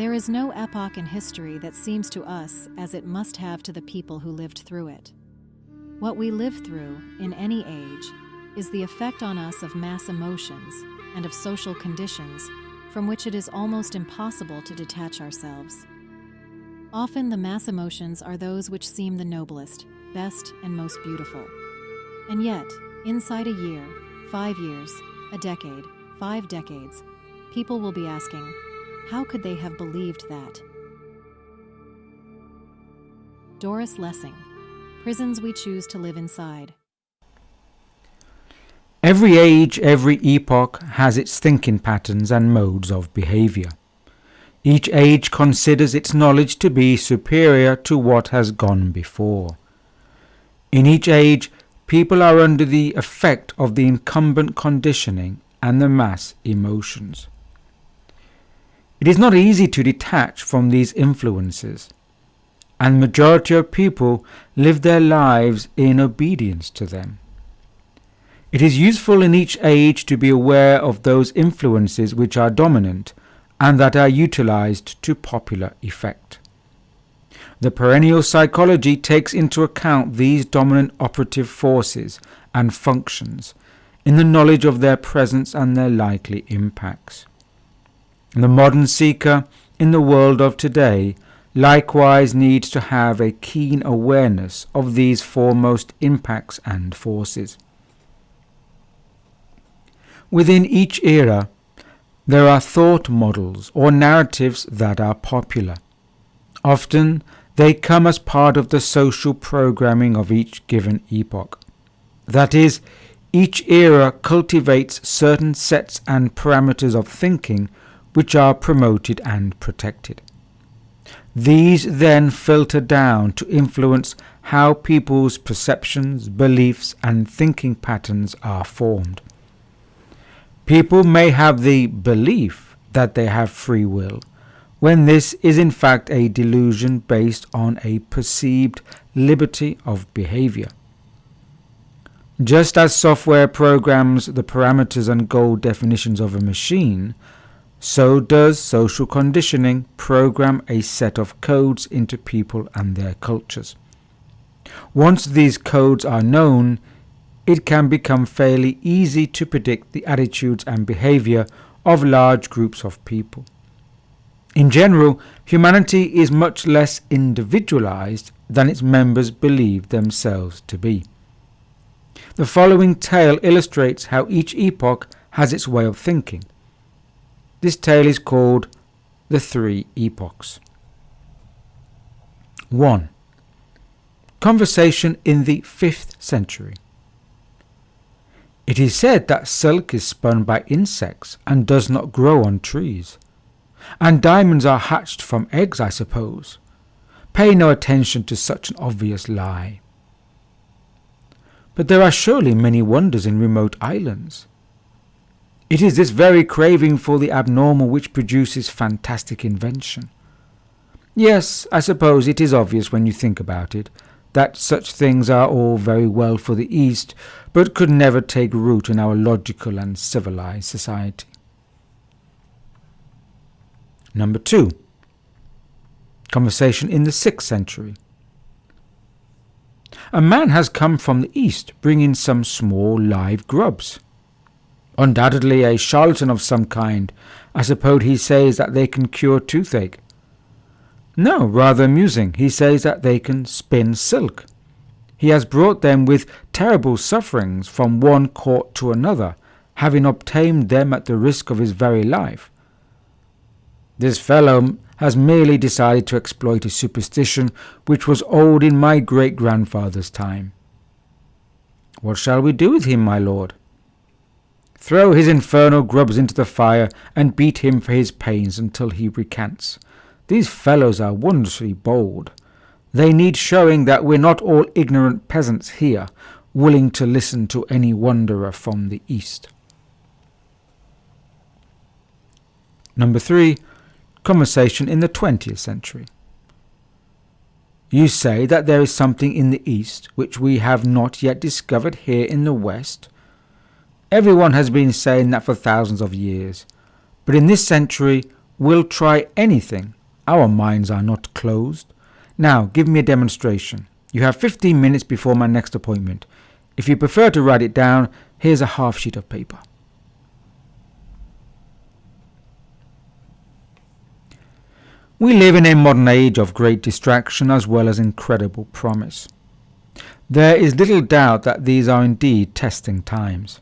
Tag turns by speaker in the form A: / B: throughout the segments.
A: There is no epoch in history that seems to us as it must have to the people who lived through it. What we live through, in any age, is the effect on us of mass emotions and of social conditions from which it is almost impossible to detach ourselves. Often the mass emotions are those which seem the noblest, best, and most beautiful. And yet, inside a year, 5 years, a decade, 5 decades, people will be asking, how could they have believed that? Doris Lessing, Prisons We Choose to Live Inside.
B: Every age, every epoch has its thinking patterns and modes of behavior. Each age considers its knowledge to be superior to what has gone before. In each age, people are under the effect of the incumbent conditioning and the mass emotions. It is not easy to detach from these influences, and the majority of people live their lives in obedience to them. It is useful in each age to be aware of those influences which are dominant and that are utilized to popular effect. The Perennial Psychology takes into account these dominant operative forces and functions in the knowledge of their presence and their likely impacts. The modern seeker in the world of today likewise needs to have a keen awareness of these foremost impacts and forces. Within each era, there are thought models or narratives that are popular. Often, they come as part of the social programming of each given epoch. That is, each era cultivates certain sets and parameters of thinking which are promoted and protected. These then filter down to influence how people's perceptions, beliefs, and thinking patterns are formed. People may have the belief that they have free will, when this is in fact a delusion based on a perceived liberty of behavior. Just as software programs the parameters and goal definitions of a machine, so does social conditioning program a set of codes into people and their cultures. Once these codes are known, it can become fairly easy to predict the attitudes and behavior of large groups of people. In general, humanity is much less individualized than its members believe themselves to be. The following tale illustrates how each epoch has its way of thinking. This tale is called The Three Epochs. 1. Conversation in the 5th century. It is said that silk is spun by insects and does not grow on trees. And diamonds are hatched from eggs, I suppose. Pay no attention to such an obvious lie. But there are surely many wonders in remote islands. It is this very craving for the abnormal which produces fantastic invention. Yes, I suppose it is obvious when you think about it, that such things are all very well for the East, but could never take root in our logical and civilized society. Number 2. Conversation in the 6th century. A man has come from the East, bringing some small live grubs. Undoubtedly a charlatan of some kind. I suppose he says that they can cure toothache. No, rather amusing. He says that they can spin silk. He has brought them with terrible sufferings from one court to another, having obtained them at the risk of his very life. This fellow has merely decided to exploit a superstition which was old in my great-grandfather's time. What shall we do with him, my lord? Throw his infernal grubs into the fire and beat him for his pains until he recants. These fellows are wondrously bold. They need showing that we're not all ignorant peasants here, willing to listen to any wanderer from the East. Number 3. Conversation in the 20th century. You say that there is something in the East which we have not yet discovered here in the West. Everyone has been saying that for thousands of years, but in this century we'll try anything Our minds are not closed. Now, give me a demonstration. You have 15 minutes before my next appointment. If you prefer to write it down, here's a half sheet of paper. We live in a modern age of great distraction as well as incredible promise. There is little doubt that these are indeed testing times.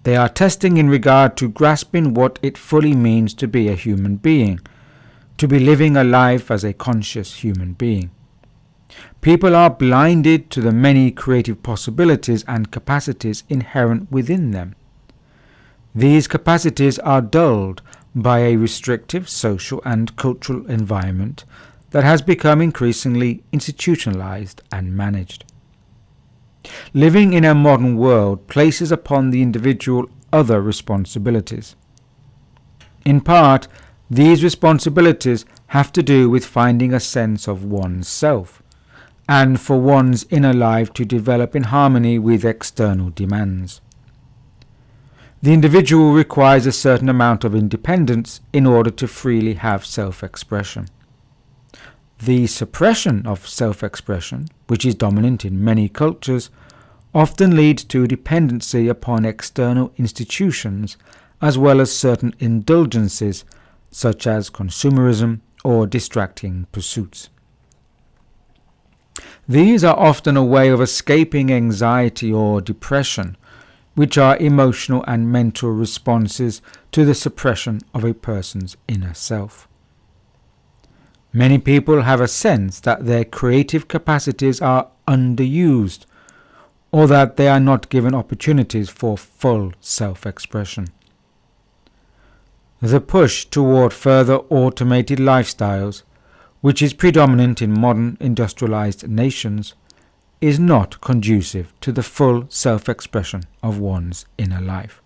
B: They are testing in regard to grasping what it fully means to be a human being, to be living a life as a conscious human being. People are blinded to the many creative possibilities and capacities inherent within them. These capacities are dulled by a restrictive social and cultural environment that has become increasingly institutionalized and managed. Living in a modern world places upon the individual other responsibilities. In part, these responsibilities have to do with finding a sense of one's self, and for one's inner life to develop in harmony with external demands. The individual requires a certain amount of independence in order to freely have self-expression. The suppression of self-expression, which is dominant in many cultures, often leads to dependency upon external institutions as well as certain indulgences such as consumerism or distracting pursuits. These are often a way of escaping anxiety or depression, which are emotional and mental responses to the suppression of a person's inner self. Many people have a sense that their creative capacities are underused, or that they are not given opportunities for full self-expression. The push toward further automated lifestyles, which is predominant in modern industrialized nations, is not conducive to the full self-expression of one's inner life.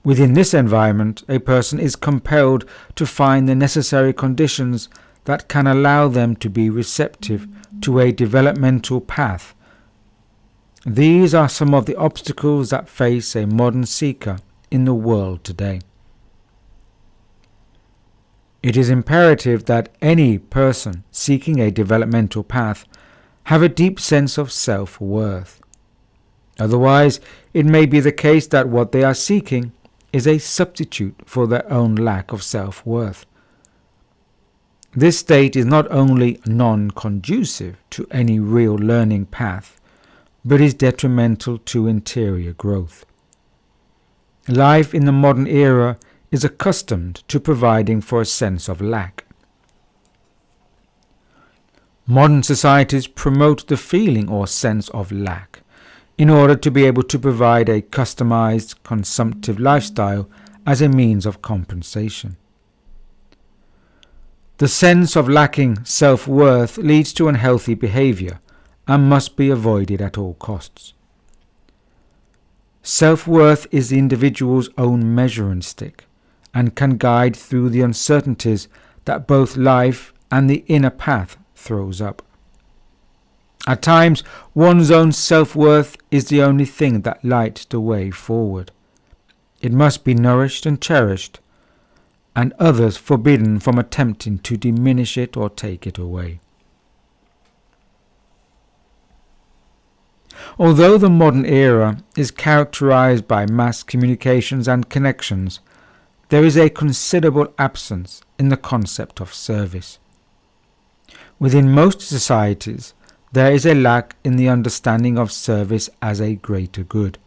B: Within this environment, a person is compelled to find the necessary conditions that can allow them to be receptive to a developmental path. These are some of the obstacles that face a modern seeker in the world today. It is imperative that any person seeking a developmental path have a deep sense of self-worth. Otherwise, it may be the case that what they are seeking is a substitute for their own lack of self-worth. This state is not only non-conducive to any real learning path, but is detrimental to interior growth. Life in the modern era is accustomed to providing for a sense of lack. Modern societies promote the feeling or sense of lack in order to be able to provide a customized, consumptive lifestyle as a means of compensation. The sense of lacking self-worth leads to unhealthy behavior and must be avoided at all costs. Self-worth is the individual's own measuring stick and can guide through the uncertainties that both life and the inner path throws up. At times, one's own self-worth is the only thing that lights the way forward. It must be nourished and cherished, and others forbidden from attempting to diminish it or take it away. Although the modern era is characterized by mass communications and connections, there is a considerable absence in the concept of service. Within most societies, there is a lack in the understanding of service as a greater good.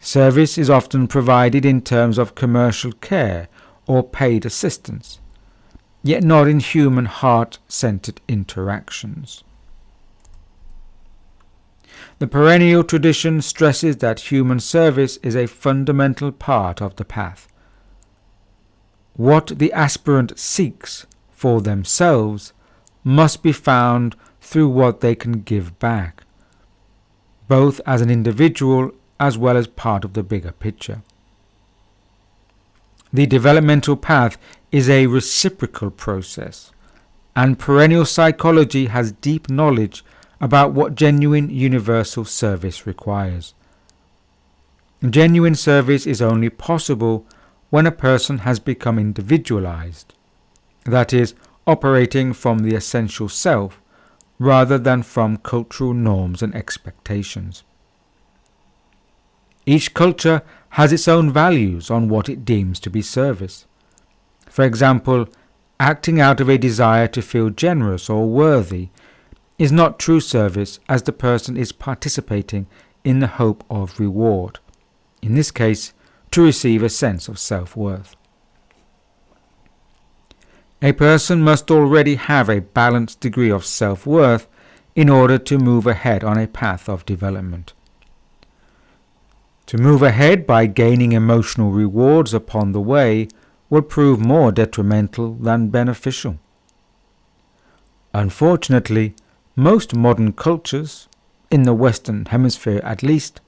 B: Service is often provided in terms of commercial care or paid assistance, yet not in human heart-centered interactions. The perennial tradition stresses that human service is a fundamental part of the path. What the aspirant seeks for themselves must be found through what they can give back, both as an individual as well as part of the bigger picture. The developmental path is a reciprocal process, and perennial psychology has deep knowledge about what genuine universal service requires. Genuine service is only possible when a person has become individualized, that is, operating from the essential self rather than from cultural norms and expectations. Each culture has its own values on what it deems to be service. For example, acting out of a desire to feel generous or worthy is not true service, as the person is participating in the hope of reward, in this case, to receive a sense of self-worth. A person must already have a balanced degree of self-worth in order to move ahead on a path of development. To move ahead by gaining emotional rewards upon the way will prove more detrimental than beneficial. Unfortunately, most modern cultures, in the Western Hemisphere at least,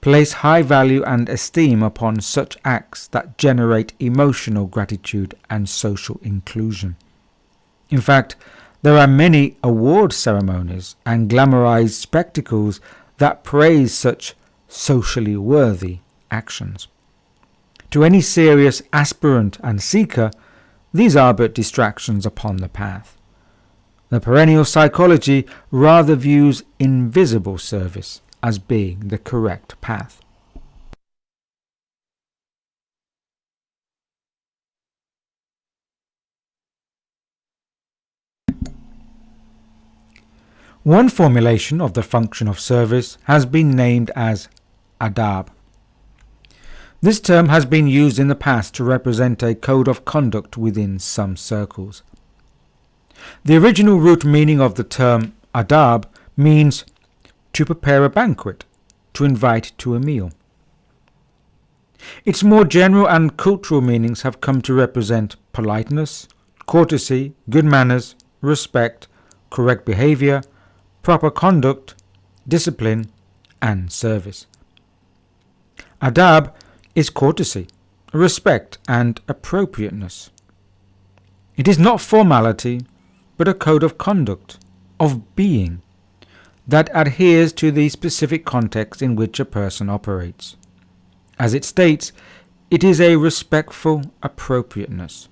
B: place high value and esteem upon such acts that generate emotional gratitude and social inclusion. In fact, there are many award ceremonies and glamorized spectacles that praise such socially worthy actions. To any serious aspirant and seeker, these are but distractions upon the path. The Perennial Psychology rather views invisible service as being the correct path. One formulation of the function of service has been named as adab. This term has been used in the past to represent a code of conduct within some circles. The original root meaning of the term adab means to prepare a banquet, to invite to a meal. Its more general and cultural meanings have come to represent politeness, courtesy, good manners, respect, correct behavior, proper conduct, discipline, and service. Adab is courtesy, respect, and appropriateness. It is not formality, but a code of conduct, of being, that adheres to the specific context in which a person operates. As it states, it is a respectful appropriateness.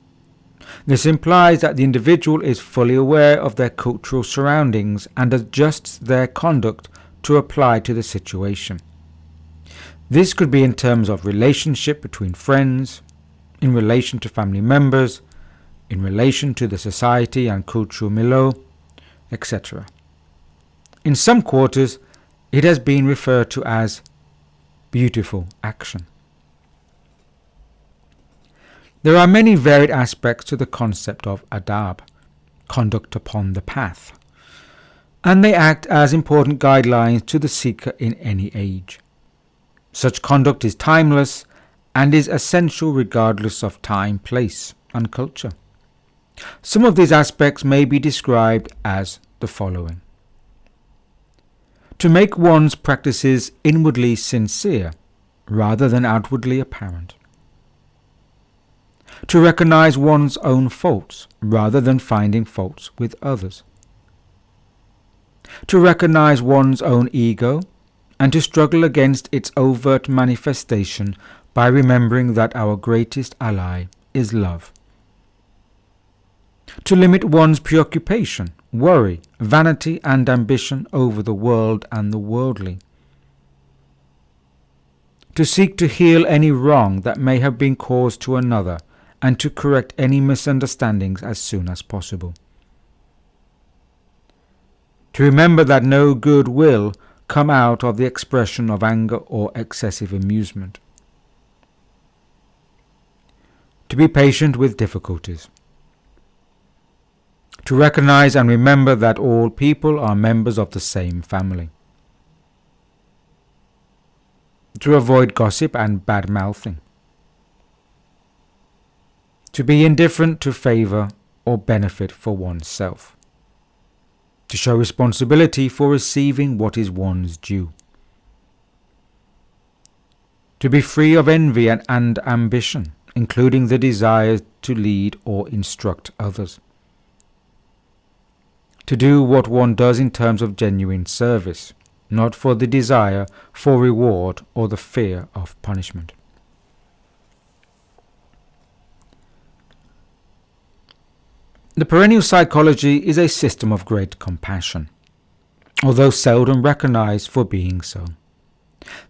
B: This implies that the individual is fully aware of their cultural surroundings and adjusts their conduct to apply to the situation. This could be in terms of relationship between friends, in relation to family members, in relation to the society and cultural milieu, etc. In some quarters, it has been referred to as beautiful action. There are many varied aspects to the concept of adab, conduct upon the path, and they act as important guidelines to the seeker in any age. Such conduct is timeless and is essential regardless of time, place, and culture. Some of these aspects may be described as the following: to make one's practices inwardly sincere rather than outwardly apparent. To recognize one's own faults rather than finding faults with others. To recognize one's own ego and to struggle against its overt manifestation by remembering that our greatest ally is love. To limit one's preoccupation, worry, vanity, and ambition over the world and the worldly. To seek to heal any wrong that may have been caused to another and to correct any misunderstandings as soon as possible. To remember that no good will come out of the expression of anger or excessive amusement. To be patient with difficulties. To recognize and remember that all people are members of the same family. To avoid gossip and bad-mouthing. To be indifferent to favor or benefit for oneself. To show responsibility for receiving what is one's due. To be free of envy and ambition, including the desire to lead or instruct others. To do what one does in terms of genuine service, not for the desire for reward or the fear of punishment. The perennial psychology is a system of great compassion, although seldom recognized for being so.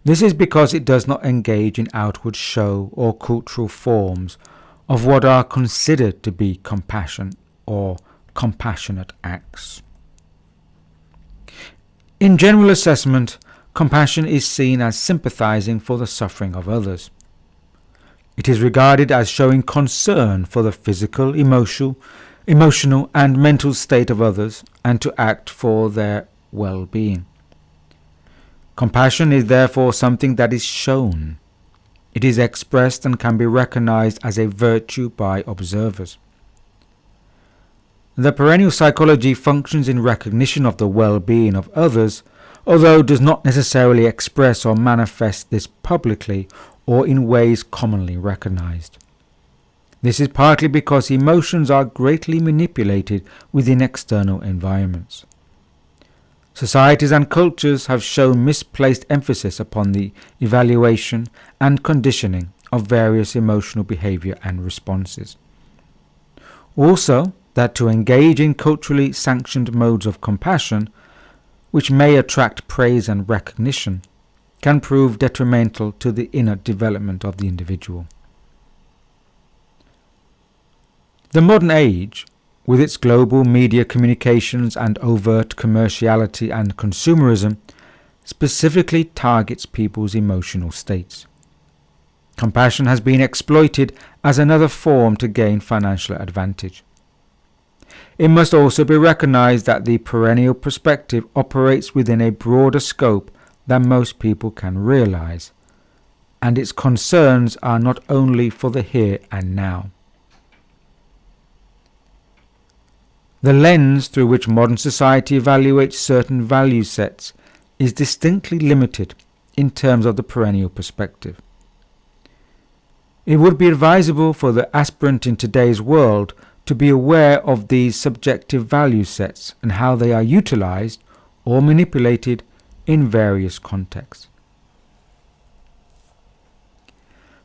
B: This is because it does not engage in outward show or cultural forms of what are considered to be compassion or compassionate acts. In general assessment, compassion is seen as sympathizing for the suffering of others. It is regarded as showing concern for the physical, emotional and mental state of others and to act for their well-being. Compassion is therefore something that is shown. It is expressed and can be recognized as a virtue by observers. The perennial psychology functions in recognition of the well-being of others, although does not necessarily express or manifest this publicly or in ways commonly recognized. This is partly because emotions are greatly manipulated within external environments. Societies and cultures have shown misplaced emphasis upon the evaluation and conditioning of various emotional behavior and responses. Also, that to engage in culturally sanctioned modes of compassion, which may attract praise and recognition, can prove detrimental to the inner development of the individual. The modern age, with its global media communications and overt commerciality and consumerism, specifically targets people's emotional states. Compassion has been exploited as another form to gain financial advantage. It must also be recognized that the perennial perspective operates within a broader scope than most people can realize, and its concerns are not only for the here and now. The lens through which modern society evaluates certain value sets is distinctly limited in terms of the perennial perspective. It would be advisable for the aspirant in today's world to be aware of these subjective value sets and how they are utilized or manipulated in various contexts.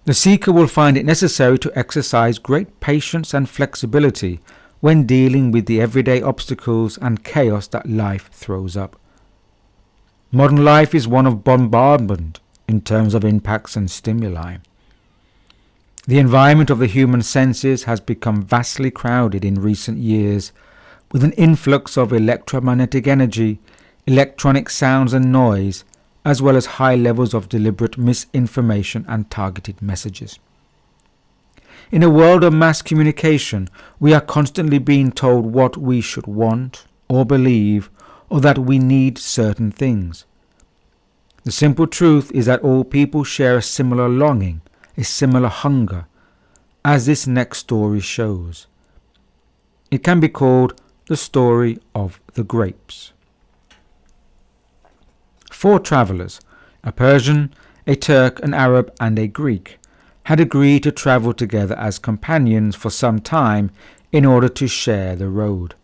B: The seeker will find it necessary to exercise great patience and flexibility when dealing with the everyday obstacles and chaos that life throws up. Modern life is one of bombardment in terms of impacts and stimuli. The environment of the human senses has become vastly crowded in recent years, with an influx of electromagnetic energy, electronic sounds and noise, as well as high levels of deliberate misinformation and targeted messages. In a world of mass communication, we are constantly being told what we should want or believe, or that we need certain things. The simple truth is that all people share a similar longing, a similar hunger, as this next story shows. It can be called the story of the grapes. 4 travelers, a Persian, a Turk, an Arab, and a Greek, had agreed to travel together as companions for some time in order to share the road.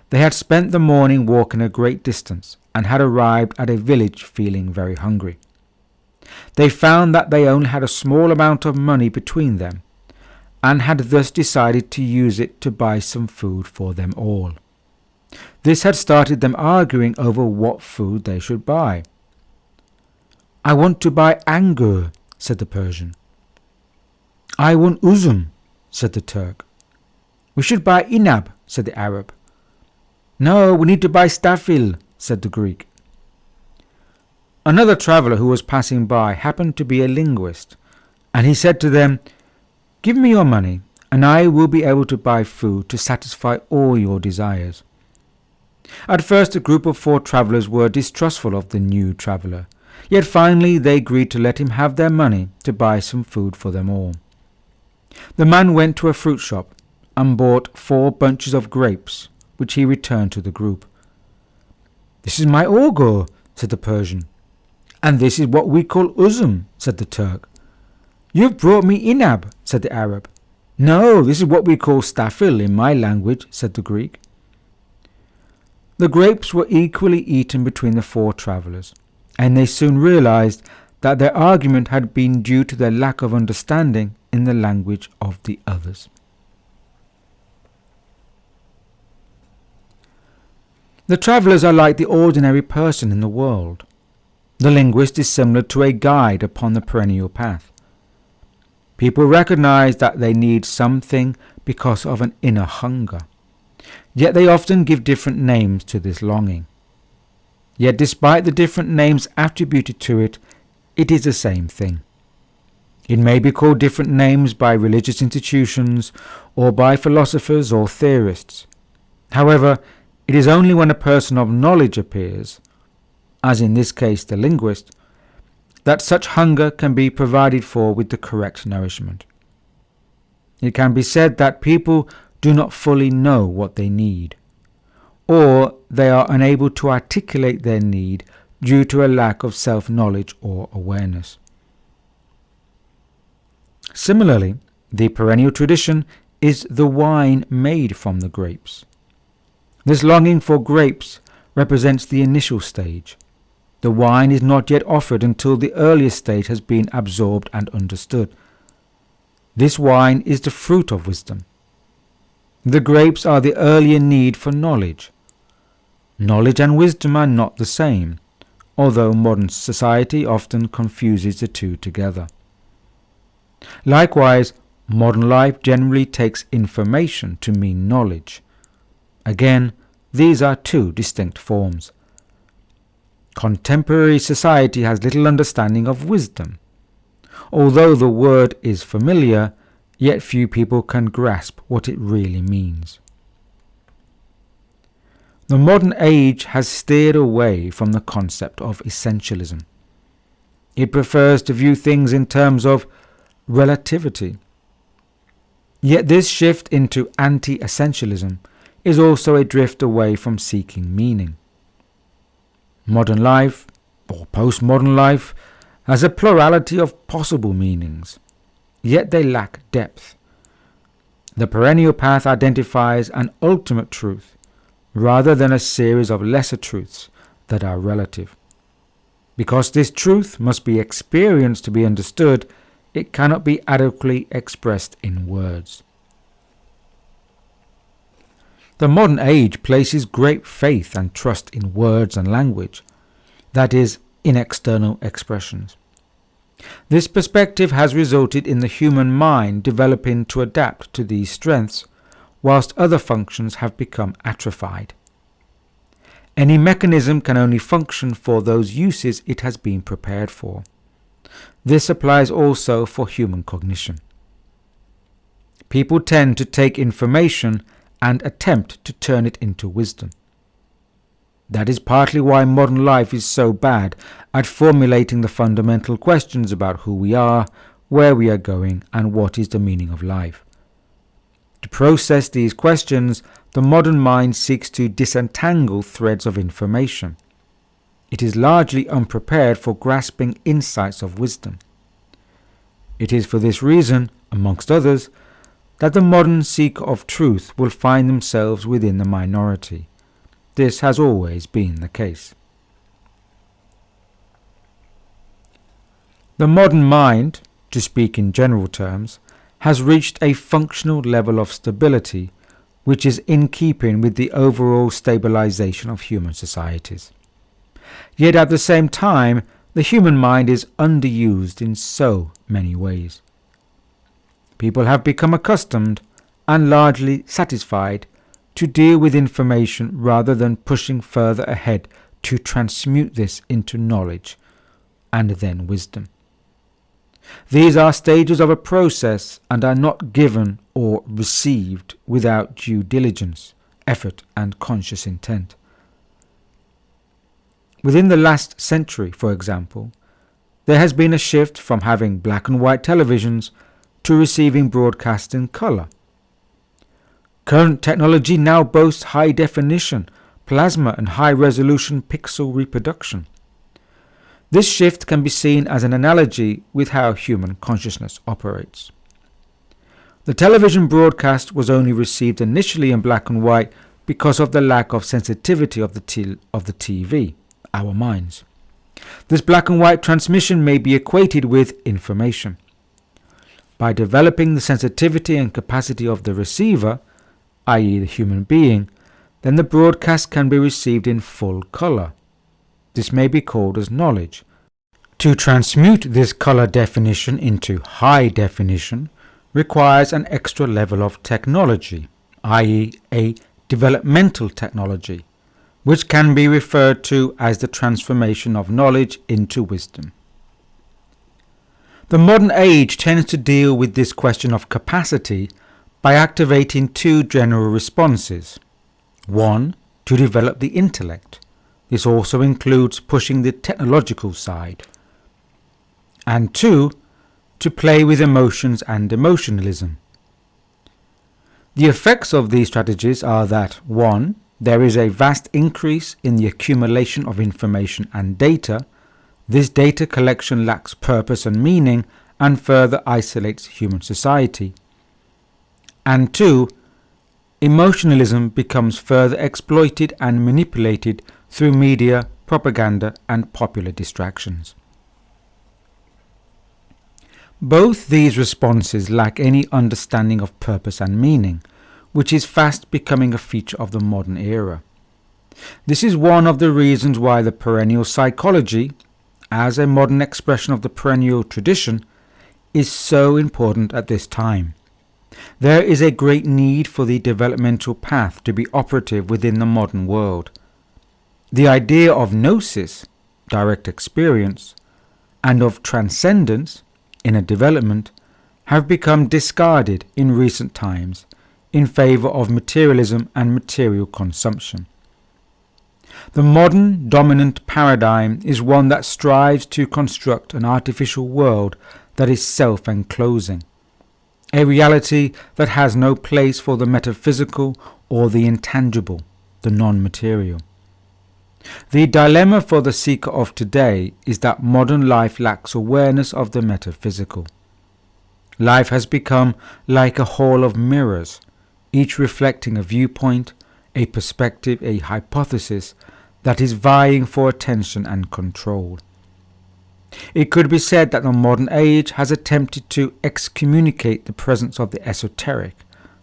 B: They had spent the morning walking a great distance and had arrived at a village feeling very hungry. They found that they only had a small amount of money between them and had thus decided to use it to buy some food for them all. This had started them arguing over what food they should buy. "I want to buy angur," said the Persian. "I want uzum," said the Turk. "We should buy inab," said the Arab. "No, we need to buy stafil," said the Greek. Another traveller who was passing by happened to be a linguist, and he said to them, "Give me your money, and I will be able to buy food to satisfy all your desires." At first, a group of 4 travellers were distrustful of the new traveller, yet finally they agreed to let him have their money to buy some food for them all. The man went to a fruit shop and bought 4 bunches of grapes, which he returned to the group. "This is my augur," said the Persian. "And this is what we call uzum," said the Turk. "You've brought me inab," said the Arab. "No, this is what we call stafil in my language," said the Greek. The grapes were equally eaten between the 4 travellers, and they soon realized that their argument had been due to their lack of understanding in the language of the others. The travellers are like the ordinary person in the world. The linguist is similar to a guide upon the perennial path. People recognize that they need something because of an inner hunger. Yet they often give different names to this longing. Yet despite the different names attributed to it, it is the same thing. It may be called different names by religious institutions or by philosophers or theorists. However, it is only when a person of knowledge appears, as in this case the linguist, that such hunger can be provided for with the correct nourishment. It can be said that people do not fully know what they need, or they are unable to articulate their need due to a lack of self-knowledge or awareness. Similarly, the perennial tradition is the wine made from the grapes. This longing for grapes represents the initial stage. The wine is not yet offered until the earlier stage has been absorbed and understood. This wine is the fruit of wisdom. The grapes are the earlier need for knowledge. Knowledge and wisdom are not the same, although modern society often confuses the two together. Likewise, modern life generally takes information to mean knowledge. Again, these are two distinct forms. Contemporary society has little understanding of wisdom. Although the word is familiar, yet few people can grasp what it really means. The modern age has steered away from the concept of essentialism. It prefers to view things in terms of relativity. Yet this shift into anti-essentialism is also a drift away from seeking meaning. Modern life, or postmodern life, has a plurality of possible meanings, yet they lack depth. The perennial path identifies an ultimate truth, rather than a series of lesser truths that are relative. Because this truth must be experienced to be understood, it cannot be adequately expressed in words. The modern age places great faith and trust in words and language, that is, in external expressions. This perspective has resulted in the human mind developing to adapt to these strengths, whilst other functions have become atrophied. Any mechanism can only function for those uses it has been prepared for. This applies also for human cognition. People tend to take information and attempt to turn it into wisdom. That is partly why modern life is so bad at formulating the fundamental questions about who we are, where we are going, and what is the meaning of life. To process these questions, the modern mind seeks to disentangle threads of information. It is largely unprepared for grasping insights of wisdom. It is for this reason, amongst others, that the modern seeker of truth will find themselves within the minority. This has always been the case. The modern mind, to speak in general terms, has reached a functional level of stability which is in keeping with the overall stabilization of human societies. Yet at the same time, the human mind is underused in so many ways. People have become accustomed and largely satisfied to deal with information rather than pushing further ahead to transmute this into knowledge and then wisdom. These are stages of a process and are not given or received without due diligence, effort, and conscious intent. Within the last century, for example, there has been a shift from having black and white televisions to receiving broadcasts in color. Current technology now boasts high definition, plasma, and high resolution pixel reproduction. This shift can be seen as an analogy with how human consciousness operates. The television broadcast was only received initially in black and white because of the lack of sensitivity of the TV, our minds. This black and white transmission may be equated with information. By developing the sensitivity and capacity of the receiver, i.e. the human being, then the broadcast can be received in full color. This may be called as knowledge. To transmute this color definition into high definition requires an extra level of technology, i.e. a developmental technology, which can be referred to as the transformation of knowledge into wisdom. The modern age tends to deal with this question of capacity by activating two general responses. One, to develop the intellect. This also includes pushing the technological side. And two, to play with emotions and emotionalism. The effects of these strategies are that 1. There is a vast increase in the accumulation of information and data. This data collection lacks purpose and meaning and further isolates human society. And 2. Emotionalism becomes further exploited and manipulated through media, propaganda, and popular distractions. Both these responses lack any understanding of purpose and meaning, which is fast becoming a feature of the modern era. This is one of the reasons why the perennial psychology, as a modern expression of the perennial tradition, is so important at this time. There is a great need for the developmental path to be operative within the modern world. The idea of gnosis, direct experience, and of transcendence, inner development, have become discarded in recent times in favor of materialism and material consumption. The modern dominant paradigm is one that strives to construct an artificial world that is self-enclosing, a reality that has no place for the metaphysical or the intangible, the non-material. The dilemma for the seeker of today is that modern life lacks awareness of the metaphysical. Life has become like a hall of mirrors, each reflecting a viewpoint, a perspective, a hypothesis that is vying for attention and control. It could be said that the modern age has attempted to excommunicate the presence of the esoteric,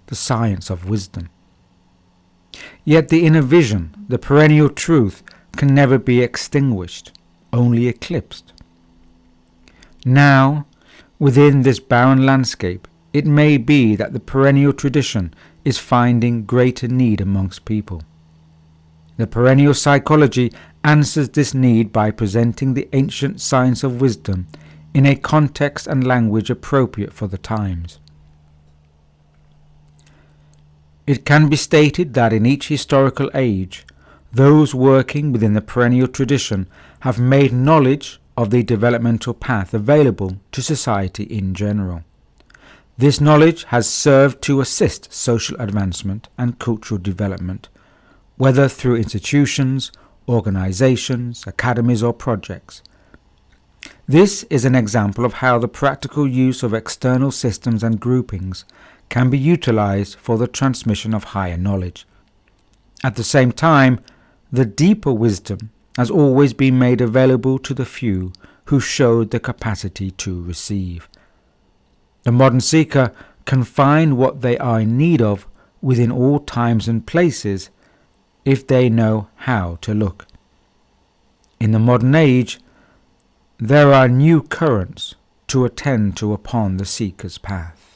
B: the science of wisdom. Yet the inner vision, the perennial truth, can never be extinguished, only eclipsed. Now, within this barren landscape, it may be that the perennial tradition is finding greater need amongst people. The perennial psychology answers this need by presenting the ancient science of wisdom in a context and language appropriate for the times. It can be stated that in each historical age, those working within the perennial tradition have made knowledge of the developmental path available to society in general. This knowledge has served to assist social advancement and cultural development, whether through institutions, organizations, academies, or projects. This is an example of how the practical use of external systems and groupings can be utilized for the transmission of higher knowledge. At the same time, the deeper wisdom has always been made available to the few who showed the capacity to receive. The modern seeker can find what they are in need of within all times and places if they know how to look. In the modern age, there are new currents to attend to upon the seeker's path.